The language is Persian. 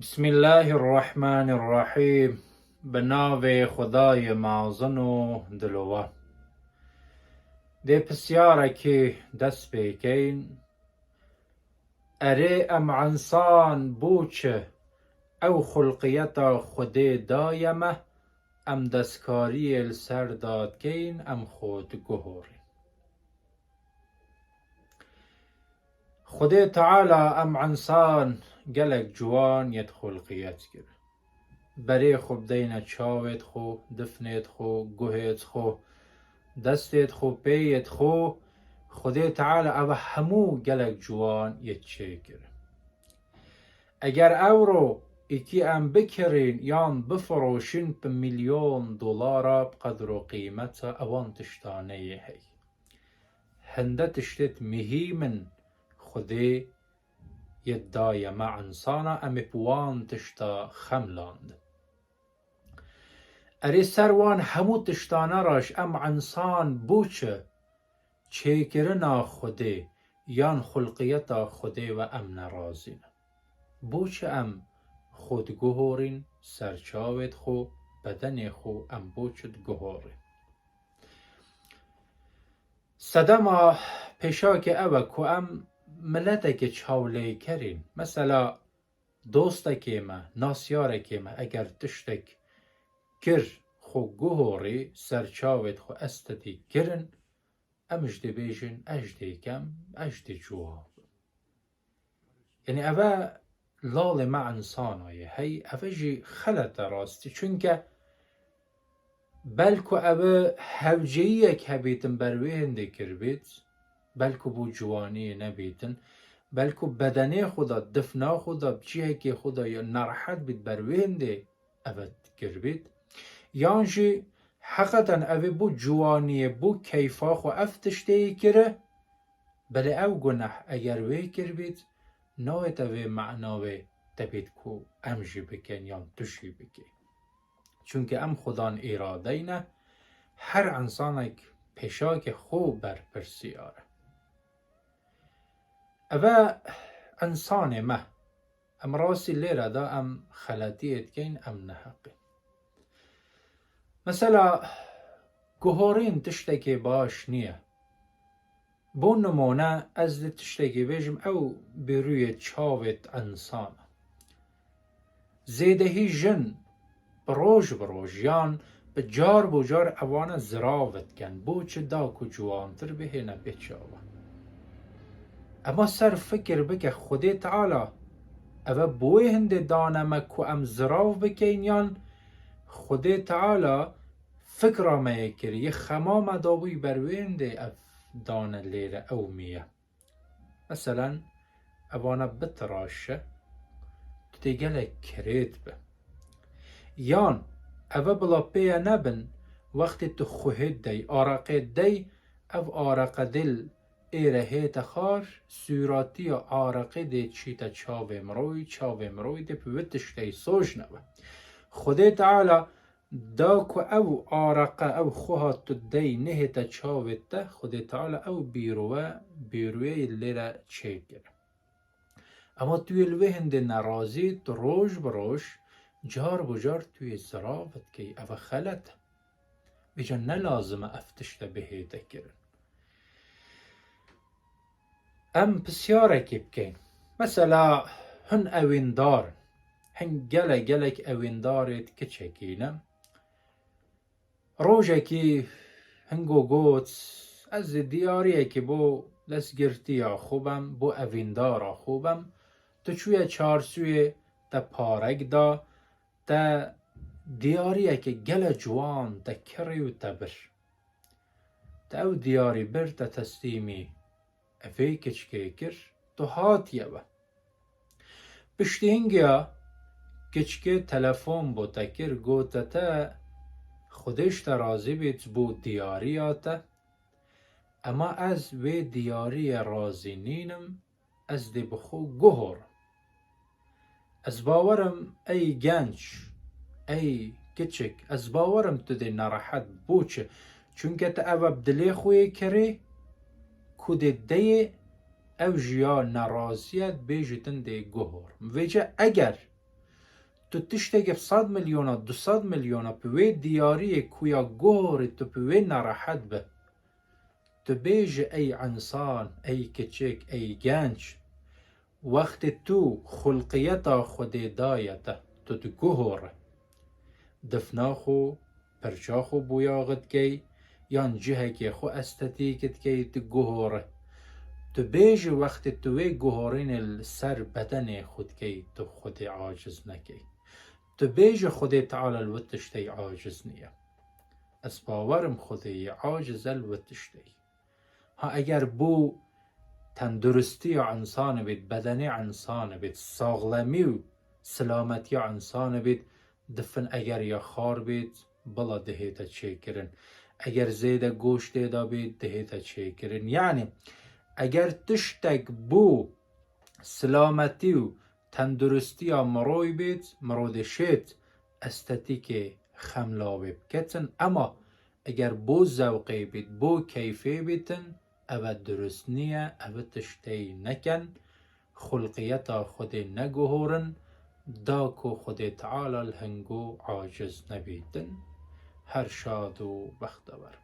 بسم الله الرحمن الرحیم. به نام خدای معزن و دلوه. ده پسیاره که دست بیکین اره ام عنسان بوچه او خلقیت خود دایمه ام دستکاری السر داد کین ام خود گهوری. خود تعالی ام عنسان گلک جوان ید خلقیت گر بری خوب دین چاوت خو دفنت خو گوهت خو دستت خو پیت خو خدا تعالی او همو گلک جوان ید چه گر اگر او رو ایکی ام بکرین یان بفروشین به $1,000,000 بقدر و قیمت اوان تشتانه هی هنده تشتت مهیمن خدا ید دایم انسانا ام بوان تشتا خملاند اری سروان همو تشتانه راش ام انسان بوچه چه کرنا خوده یان خلقیتا خوده و ام نرازین بوچه ام خود گهورین سرچاوت خو بدن خو ام بوچت گهورین صدما پیشا که اوه که ام ملته که چاوله کرین مثلا دوسته که ما ناسیاره که ما اگر تشتک کر خو گهوری سرچاوت خو استدی کرن امش دی بیشن اش دی کم اش دی جواب یعنی اوه لال ما انسانای هی اوه جی خلط راستی چونکه بلکو اوه هوجیه که بیتن بروینده کر بیت بلکو بو جوانی نبیتن بلکو بدنه خدا دفنا خدا بچیه که خدا یا نرحت بیت بروینده اوه کر بیت یانجی حقیقتا اوه بو جوانی بو کیفا خو افتشته کره بله او گناه اگر وی کر بیت نویت اوه معناوه تبید کو امجی بکن یا تشی بکن چونکه ام خدان اراده اینه هر انسانک پیشا که خوب بر پرسیاره اوه انسان ما ام راسی لیره دا ام خلطیت کن ام نحقی مثلا گهورین تشتکی باش نیه بون نمونه از تشتکی بیجم او بروی چاوت انسان زیدهی جن بروش یان به جار بجار اوان زراوت کن بوچه دا کو جوانتر بهینه بچاوه اما سر فکر بکه خود تعالی اوه بوی هنده دانمه که ام زراو بکین یان خود تعالی فکر آمه کری یه خمام داوی بروینده اف دانه لیره او میه مثلا اوانه بتراشه تو دیگه کرید به یان اوه بلا پیه نبن وقتی تو خوهد دی آرقه دی او آرقه دل ایره هیت خار سوراتی آرقه دی چیتا چاوه مروی دی پیوتش دی سوش نوه خود تعالی دا که او آرقه او خواه تو دی نه تا چاوت ده خود تعالی او بیروه لیره چه گره اما توی الوهند نرازی تو روش بروش جار بجار توی زرافت که او خلط بیجا نلازمه افتشته بهیده کرن ام پسیاره که بکن مثلا هن اویندار هن گلک اویندارت که چکینم روژه که هنگو گوت از دیاریه که بو دستگرتی خوبم بو اویندارا خوبم تو چوی چارسوی تا پارک دا تا دیاریه که گل جوان تا کریو تا بر تا او دیاری بر تا تسلیمی اوی کچکه کر تو هاتیه با پشتی هنگیا کچکه تلفون بو تا کر گوتا تا خودش تا رازی بیت بو دیاری آتا اما از وی دیاری رازی نینم از دی بخو گهور از باورم ای گنج ای کچک از باورم تو دی نراحت بوچه چونکه تا او بدلی خوی کری کود دی او جیا نرازیت بیجتن دی گهور ویجه اگر تو تشتێک 100 ملیۆنە 200 ملیۆنە پوێ دیارiyê ku ya guhorê tu pivê nerahet be. Tu bêje ey insan, ey keçik, ey genç, wextê tu xulqiyeta Xwedê daye te, tu diguhore. Difna xwe, pirça xwe boyax dikey, yan cihekê xwe estetîk dikey diguhore. Tu bêje wextê tu wê guhorînê li ser bedenê xwe dikey, tu Xwedê aciz nekey. Tu bêje Xwedê Teala li wî tiştê aciz niye. Ez bawerim Xwedê aciz e li wî tiştê. Ha eger bu tenduristiya insanê bêt, bedenê insanê bêt, saxlemî û silametiya insanê bêt, difin eger ya xar bêt, bila dihête çêkirin. Eger zêde goştê da bêt, dihête çêkirin. Yani eger tiştek bû silametî û tenduristiya miroî bêt, miro dişêt estetîkê xemlavê biketin, ama eger bû zewqê bêt, bû keyfê bêtin, ev durust niye, ev tiştê nekin, xulqiyeta Xwedê neguhorin, da ku Xwedê Teala li hingû aciz nebîtin. Her şad û bextewer.